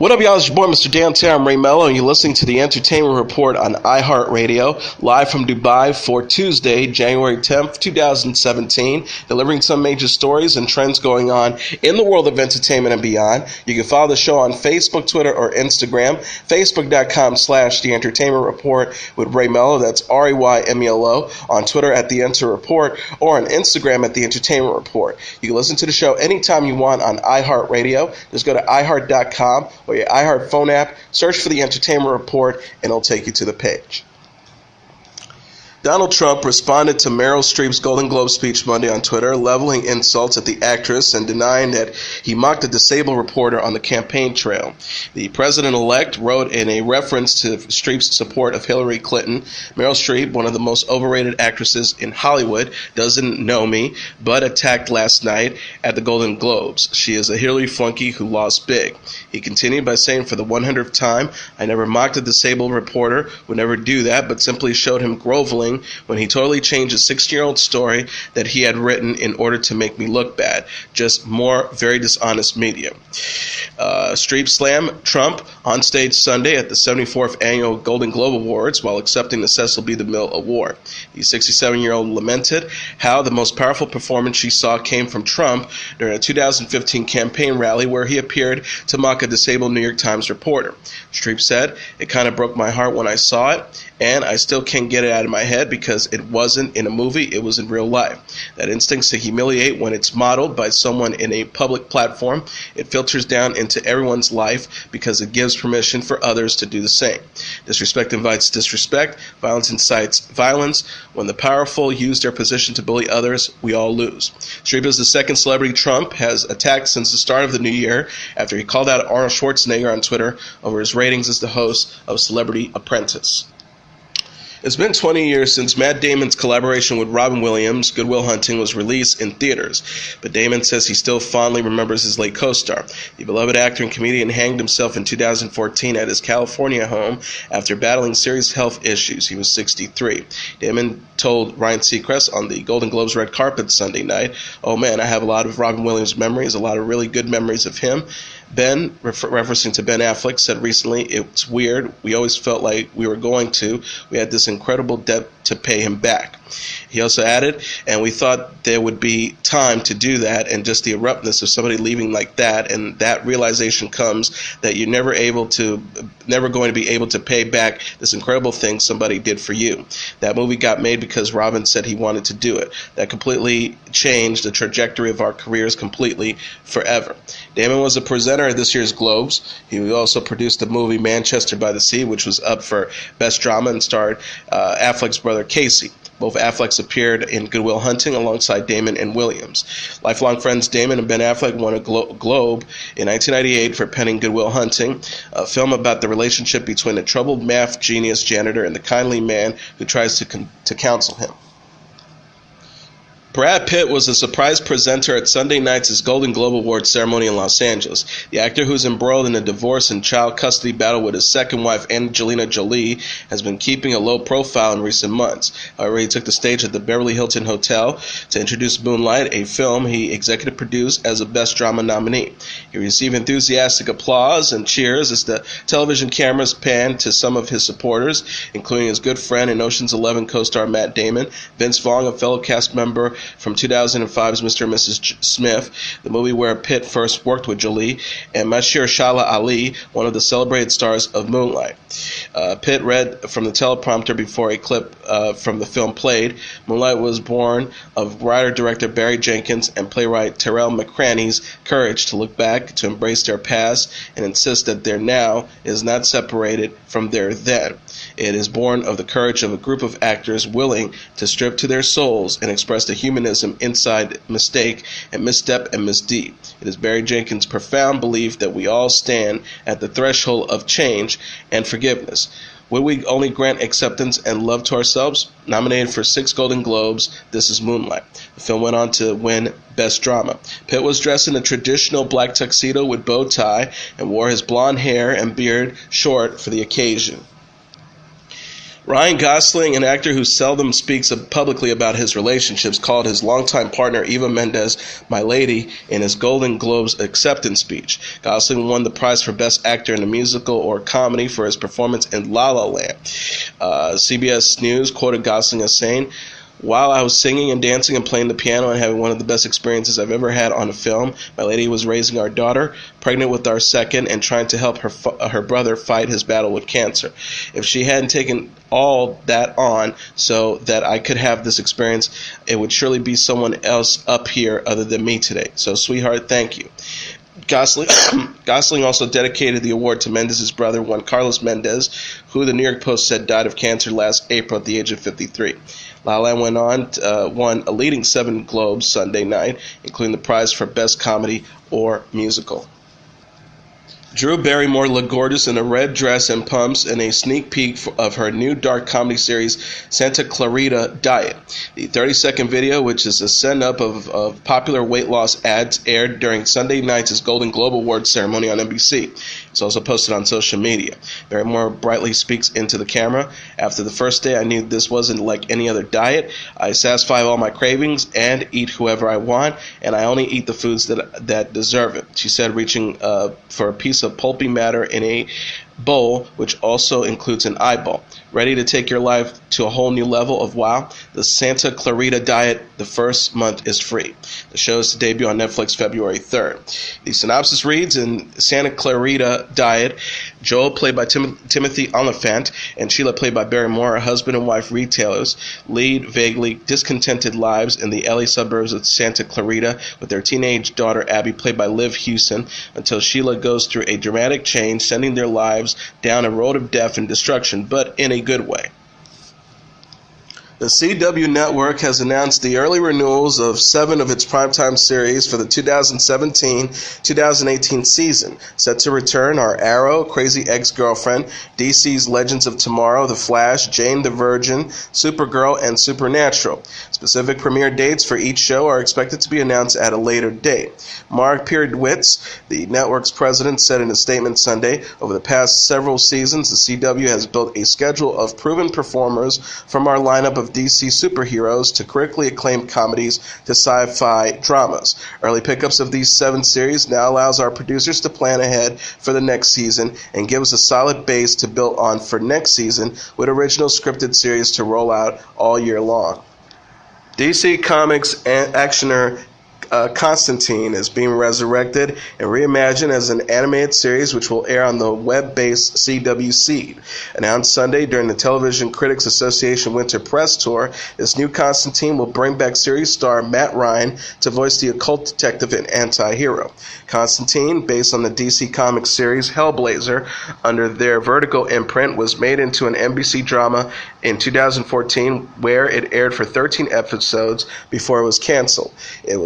What up, y'all? It's your boy, Mr. Downtown Ray Melo, and you're listening to the Entertainment Report on iHeartRadio, live from Dubai for Tuesday, January 10th, 2017, delivering some major stories and trends going on in the world of entertainment and beyond. You can follow the show on Facebook, Twitter, or Instagram, facebook.com/The Entertainment Report with Ray Melo, that's RAYMELO, on Twitter at The Enter Report, or on Instagram at The Entertainment Report. You can listen to the show anytime you want on iHeartRadio. Just go to iHeart.com or your iHeart phone app, search for the Entertainment Report, and it'll take you to the page. Donald Trump responded to Meryl Streep's Golden Globe speech Monday on Twitter, leveling insults at the actress and denying that he mocked a disabled reporter on the campaign trail. The president-elect wrote in a reference to Streep's support of Hillary Clinton, "Meryl Streep, one of the most overrated actresses in Hollywood, doesn't know me, but attacked last night at the Golden Globes. She is a Hillary flunky who lost big." He continued by saying, "For the 100th time, I never mocked a disabled reporter, would never do that, but simply showed him groveling when he totally changed a 6-year-old story that he had written in order to make me look bad. Just more very dishonest media." Streep slammed Trump on stage Sunday at the 74th Annual Golden Globe Awards while accepting the Cecil B. DeMille Award. The 67-year-old lamented how the most powerful performance she saw came from Trump during a 2015 campaign rally where he appeared to mock a disabled New York Times reporter. Streep said, "It kind of broke my heart when I saw it, and I still can't get it out of my head because it wasn't in a movie, it was in real life. That instinct to humiliate when it's modeled by someone in a public platform, it filters down into everyone's life because it gives permission for others to do the same. Disrespect invites disrespect, violence incites violence. When the powerful use their position to bully others, we all lose." Streep is the second celebrity Trump has attacked since the start of the new year after he called out Arnold Schwarzenegger on Twitter over his ratings as the host of Celebrity Apprentice. It's been 20 years since Matt Damon's collaboration with Robin Williams, Good Will Hunting, was released in theaters, but Damon says he still fondly remembers his late co-star. The beloved actor and comedian hanged himself in 2014 at his California home after battling serious health issues. He was 63. Damon told Ryan Seacrest on the Golden Globes red carpet Sunday night, "Oh man, I have a lot of Robin Williams memories, a lot of really good memories of him." Ben, referencing to Ben Affleck, said recently, "It's weird. We always felt like we were going to. We had this incredible debt to pay him back." He also added, "And we thought there would be time to do that, and just the abruptness of somebody leaving like that, and that realization comes that you're never going to be able to pay back this incredible thing somebody did for you. That movie got made because Robin said he wanted to do it. That completely changed the trajectory of our careers completely, forever." Damon was a presenter at this year's Globes. He also produced the movie Manchester by the Sea, which was up for Best Drama and starred Affleck's brother Casey. Both Afflecks appeared in Good Will Hunting alongside Damon and Williams. Lifelong friends Damon and Ben Affleck won a Globe in 1998 for penning Good Will Hunting, a film about the relationship between a troubled math genius janitor and the kindly man who tries to counsel him. Brad Pitt was a surprise presenter at Sunday night's Golden Globe Awards ceremony in Los Angeles. The actor, who's embroiled in a divorce and child custody battle with his second wife, Angelina Jolie, has been keeping a low profile in recent months. However, he took the stage at the Beverly Hilton Hotel to introduce Moonlight, a film he executive produced as a Best Drama nominee. He received enthusiastic applause and cheers as the television cameras panned to some of his supporters, including his good friend and Ocean's 11 co-star Matt Damon, Vince Vaughn, a fellow cast member from 2005's Mr. and Mrs. Smith, the movie where Pitt first worked with Jolie, and Mahershala Ali, one of the celebrated stars of Moonlight. Pitt read from the teleprompter before a clip from the film played. Moonlight was born of writer-director Barry Jenkins and playwright Terrell McCraney's courage to look back, to embrace their past, and insist that their now is not separated from their then. It is born of the courage of a group of actors willing to strip to their souls and express the humanism inside mistake and misstep and misdeed. It is Barry Jenkins' profound belief that we all stand at the threshold of change and forgiveness. Would we only grant acceptance and love to ourselves? Nominated for 6 Golden Globes, this is Moonlight. The film went on to win Best Drama. Pitt was dressed in a traditional black tuxedo with bow tie and wore his blonde hair and beard short for the occasion. Ryan Gosling, an actor who seldom speaks publicly about his relationships, called his longtime partner Eva Mendes "my lady" in his Golden Globes acceptance speech. Gosling won the prize for Best Actor in a Musical or Comedy for his performance in La La Land. CBS News quoted Gosling as saying, "While I was singing and dancing and playing the piano and having one of the best experiences I've ever had on a film, my lady was raising our daughter, pregnant with our second, and trying to help her brother fight his battle with cancer. If she hadn't taken all that on so that I could have this experience, it would surely be someone else up here other than me today. So, sweetheart, thank you." Gosling also dedicated the award to Mendes' brother, Juan Carlos Mendes, who the New York Post said died of cancer last April at the age of 53. La La Land won a leading 7 Globes Sunday night, including the prize for Best Comedy or Musical. Drew Barrymore looked gorgeous in a red dress and pumps in a sneak peek of her new dark comedy series, Santa Clarita Diet. The 30-second video, which is a send-up of popular weight loss ads, aired during Sunday night's Golden Globe Awards ceremony on NBC. It's also posted on social media. Barrymore brightly speaks into the camera. "After the first day, I knew this wasn't like any other diet. I satisfy all my cravings and eat whoever I want, and I only eat the foods that deserve it," she said, reaching for a piece of pulpy matter in a bowl, which also includes an eyeball. Ready to take your life to a whole new level of wow? The Santa Clarita Diet, the first month is free. The show is to debut on Netflix February 3rd. The synopsis reads, in Santa Clarita Diet, Joel, played by Timothy Oliphant, and Sheila, played by Barrymore, are husband and wife retailers, lead vaguely discontented lives in the LA suburbs of Santa Clarita with their teenage daughter Abby, played by Liv Hewson, until Sheila goes through a dramatic change, sending their lives down a road of death and destruction, but in a good way. The CW network has announced the early renewals of 7 of its primetime series for the 2017-2018 season. Set to return are Arrow, Crazy Ex-Girlfriend, DC's Legends of Tomorrow, The Flash, Jane the Virgin, Supergirl, and Supernatural. Specific premiere dates for each show are expected to be announced at a later date. Mark Pierdwitz, the network's president, said in a statement Sunday, "Over the past several seasons, the CW has built a schedule of proven performers from our lineup of DC superheroes to critically acclaimed comedies to sci-fi dramas. Early pickups of these 7 series now allows our producers to plan ahead for the next season and give us a solid base to build on for next season with original scripted series to roll out all year long." DC Comics actioner Constantine is being resurrected and reimagined as an animated series which will air on the web-based CW Seed. Announced Sunday during the Television Critics Association Winter Press Tour, this new Constantine will bring back series star Matt Ryan to voice the occult detective and anti-hero. Constantine, based on the DC Comics series Hellblazer under their Vertigo imprint, was made into an NBC drama in 2014 where it aired for 13 episodes before it was canceled. It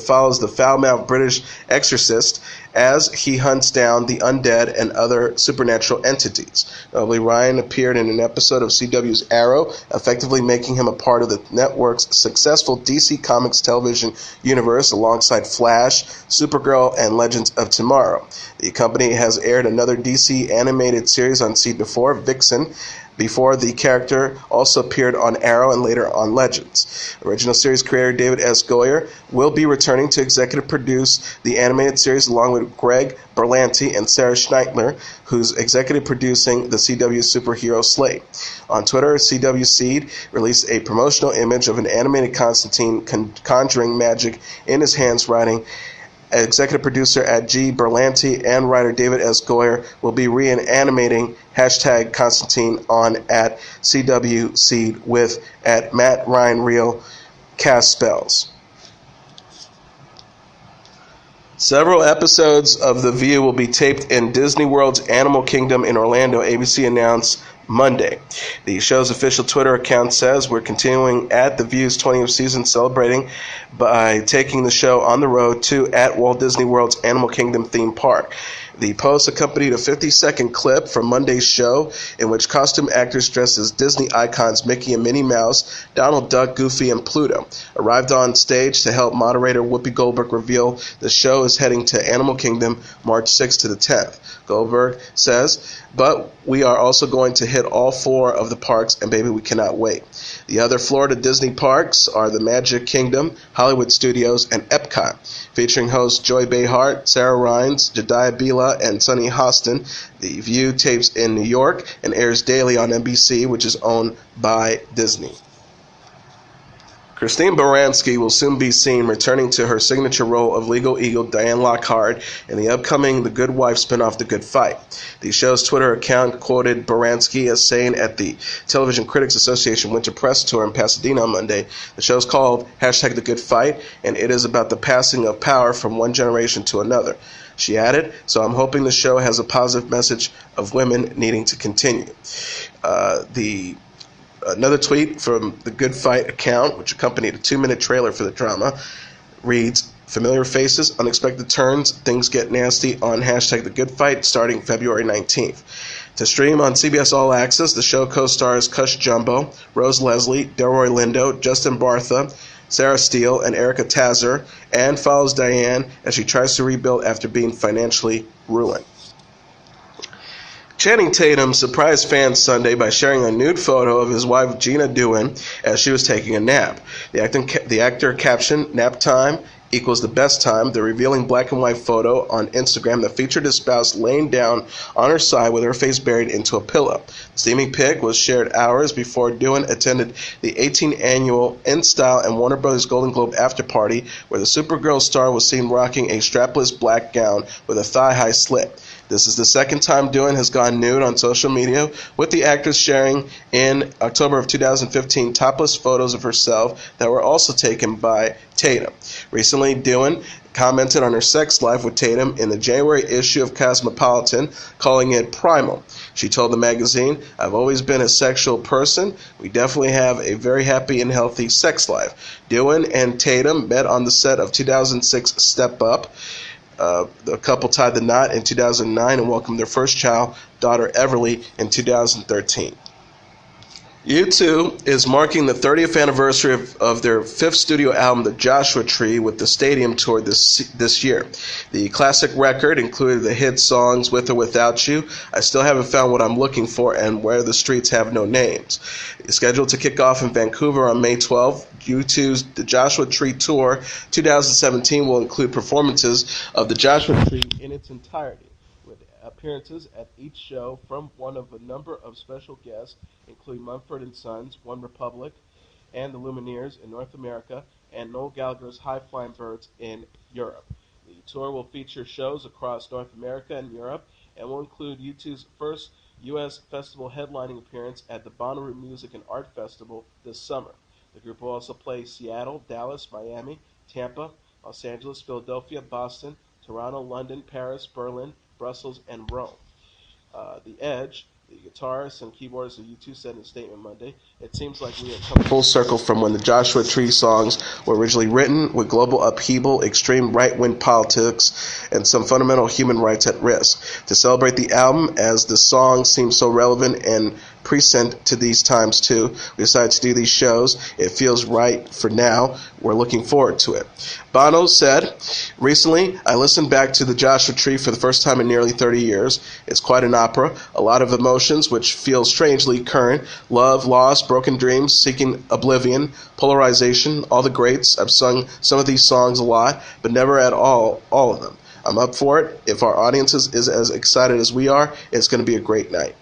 follows the foul-mouthed British exorcist as he hunts down the undead and other supernatural entities. Notably, Ryan appeared in an episode of CW's Arrow, effectively making him a part of the network's successful DC Comics television universe alongside Flash, Supergirl, and Legends of Tomorrow. The company has aired another DC animated series on Seed before, Vixen, before the character also appeared on Arrow and later on Legends. Original series creator David S. Goyer will be returning to executive produce the animated series along with Greg Berlanti and Sarah Schneidler, who's executive producing the CW superhero slate. On Twitter, CW Seed released a promotional image of an animated Constantine conjuring magic in his hands, writing, "Executive producer at G. Berlanti and writer David S. Goyer will be reanimating #Constantine on at CW Seed with at Matt Ryan Real cast spells." Several episodes of The View will be taped in Disney World's Animal Kingdom in Orlando, ABC announced Monday. The show's official Twitter account says, "We're continuing at The View's 20th season, celebrating by taking the show on the road to at Walt Disney World's Animal Kingdom theme park. The post accompanied a 50-second clip from Monday's show in which costume actors dressed as Disney icons Mickey and Minnie Mouse, Donald Duck, Goofy, and Pluto arrived on stage to help moderator Whoopi Goldberg reveal the show is heading to Animal Kingdom March 6th to the 10th. Goldberg says, "But we are also going to hit all 4 of the parks, and baby, we cannot wait." The other Florida Disney parks are the Magic Kingdom, Hollywood Studios, and Epcot. Featuring hosts Joy Behar, Sarah Rines, Jediah Bila, and Sunny Hostin, The View tapes in New York and airs daily on NBC, which is owned by Disney. Christine Baranski will soon be seen returning to her signature role of legal eagle Diane Lockhart in the upcoming The Good Wife spinoff The Good Fight. The show's Twitter account quoted Baranski as saying at the Television Critics Association Winter Press Tour in Pasadena on Monday, "The show's called #The Good Fight, and it is about the passing of power from one generation to another." She added, "So I'm hoping the show has a positive message of women needing to continue." Another tweet from the Good Fight account, which accompanied a 2-minute trailer for the drama, reads, "Familiar faces, unexpected turns, things get nasty on #The Good Fight starting February 19th. To stream on CBS All Access, the show co-stars Cush Jumbo, Rose Leslie, Delroy Lindo, Justin Bartha, Sarah Steele, and Erica Tazer, and follows Diane as she tries to rebuild after being financially ruined." Channing Tatum surprised fans Sunday by sharing a nude photo of his wife Gina Dewan as she was taking a nap. The actor captioned, "Nap time equals the best time," the revealing black and white photo on Instagram that featured his spouse laying down on her side with her face buried into a pillow. The steamy pic was shared hours before Dewan attended the 18th annual In Style and Warner Bros. Golden Globe after party, where the Supergirl star was seen rocking a strapless black gown with a thigh-high slit. This is the second time Dewan has gone nude on social media, with the actress sharing in October of 2015 topless photos of herself that were also taken by Tatum. Recently, Dewan commented on her sex life with Tatum in the January issue of Cosmopolitan, calling it primal. She told the magazine, "I've always been a sexual person. We definitely have a very happy and healthy sex life." Dewan and Tatum met on the set of 2006 Step Up. The couple tied the knot in 2009 and welcomed their first child, daughter Everly, in 2013. U2 is marking the 30th anniversary of their 5th studio album, The Joshua Tree, with the stadium tour this year. The classic record included the hit songs With or Without You, I Still Haven't Found What I'm Looking For, and Where the Streets Have No Names. It's scheduled to kick off in Vancouver on May 12th. U2's The Joshua Tree Tour 2017 will include performances of The Joshua Tree in its entirety, with appearances at each show from one of a number of special guests, including Mumford & Sons, One Republic, and the Lumineers in North America, and Noel Gallagher's High Flying Birds in Europe. The tour will feature shows across North America and Europe, and will include U2's first U.S. festival headlining appearance at the Bonnaroo Music and Art Festival this summer. The group will also play Seattle, Dallas, Miami, Tampa, Los Angeles, Philadelphia, Boston, Toronto, London, Paris, Berlin, Brussels, and Rome. The Edge, the guitarist and keyboardist of U2, said in a statement Monday, "It seems like we have come full circle from when the Joshua Tree songs were originally written, with global upheaval, extreme right-wing politics, and some fundamental human rights at risk. To celebrate the album, as the songs seem so relevant and present to these times too, we decided to do these shows. It feels right for now. We're looking forward to it." Bono said, "Recently, I listened back to the Joshua Tree for the first time in nearly 30 years. It's quite an opera, a lot of emotions which feel strangely current. Love, loss, broken dreams, seeking oblivion, polarization, all the greats. I've sung some of these songs a lot, but never at all of them. I'm up for it. If our audience is as excited as we are, it's going to be a great night."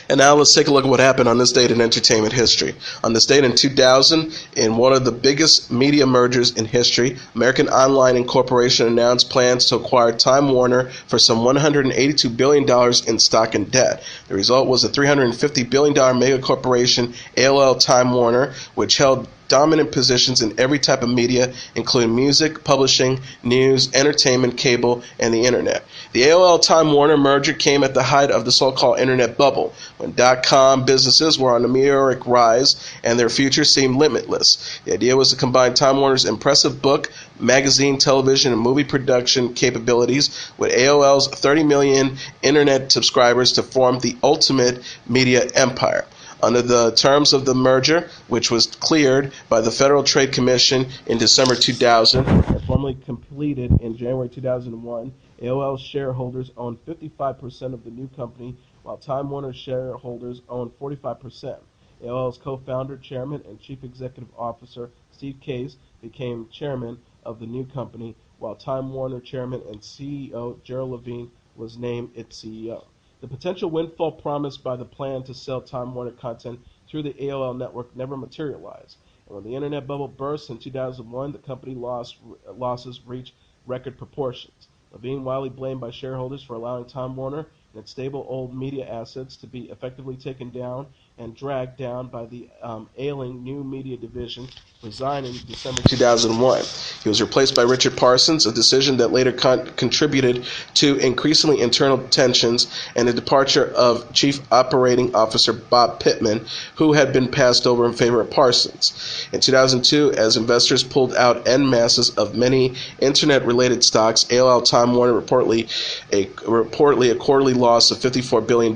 And now let's take a look at what happened on this date in entertainment history. On this date in 2000, in one of the biggest media mergers in history, American Online Incorporation announced plans to acquire Time Warner for some $182 billion in stock and debt. The result was a $350 billion mega corporation, AOL Time Warner, which held dominant positions in every type of media, including music, publishing, news, entertainment, cable, and the internet. The AOL Time Warner merger came at the height of the so-called internet bubble, when .com businesses were on a meteoric rise and their future seemed limitless. The idea was to combine Time Warner's impressive book magazine, television, and movie production capabilities with AOL's 30 million internet subscribers to form the ultimate media empire. Under the terms of the merger, which was cleared by the Federal Trade Commission in December 2000 and formally completed in January 2001, AOL shareholders owned 55% of the new company, while Time Warner shareholders owned 45%. AOL's co-founder, chairman, and chief executive officer Steve Case became chairman of the new company, while Time Warner chairman and CEO Gerald Levine was named its CEO. The potential windfall promised by the plan to sell Time Warner content through the AOL network never materialized. And when the internet bubble burst in 2001, the company losses reached record proportions. Levine widely blamed by shareholders for allowing Time Warner and its stable old media assets to be effectively taken down and dragged down by the ailing new media division, resigned in December 2001. He was replaced by Richard Parsons, a decision that later contributed to increasingly internal tensions and the departure of Chief Operating Officer Bob Pittman, who had been passed over in favor of Parsons. In 2002, as investors pulled out en masses of many internet-related stocks, AOL Time Warner reportedly a quarterly loss of $54 billion,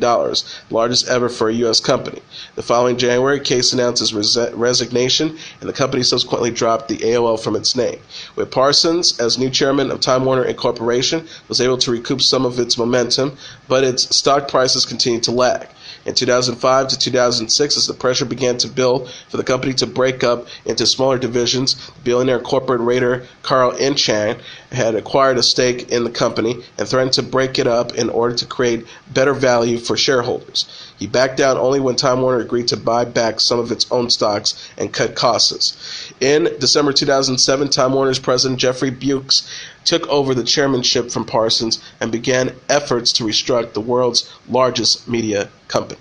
largest ever for a U.S. company. The following January, Case announced his resignation, and the company subsequently dropped the AOL from its name. With Parsons as new chairman of Time Warner Incorporation, was able to recoup some of its momentum, but its stock prices continued to lag. In 2005 to 2006, as the pressure began to build for the company to break up into smaller divisions, the billionaire corporate raider Carl Icahn had acquired a stake in the company and threatened to break it up in order to create better value for shareholders. He backed down only when Time Warner agreed to buy back some of its own stocks and cut costs. In December 2007, Time Warner's president Jeffrey Bukes took over the chairmanship from Parsons and began efforts to restructure the world's largest media company.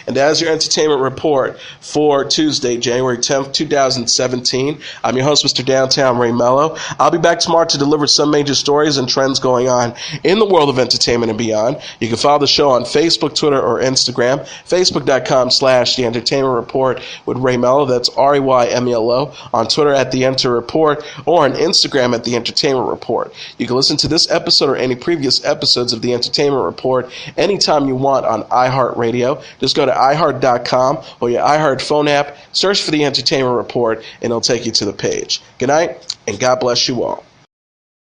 And as your entertainment report for Tuesday, January 10th, 2017, I'm your host, Mr. Downtown Ray Melo. I'll be back tomorrow to deliver some major stories and trends going on in the world of entertainment and beyond. You can follow the show on Facebook, Twitter, or Instagram, facebook.com/The Entertainment Report with Ray Melo. That's RAYMELO. On Twitter at The Enter Report, or on Instagram at The Entertainment Report. You can listen to this episode or any previous episodes of The Entertainment Report anytime you want on iHeartRadio. Just go to iHeart.com or your iHeart phone app, search for The Entertainment Report, and it'll take you to the page. Good night, and God bless you all.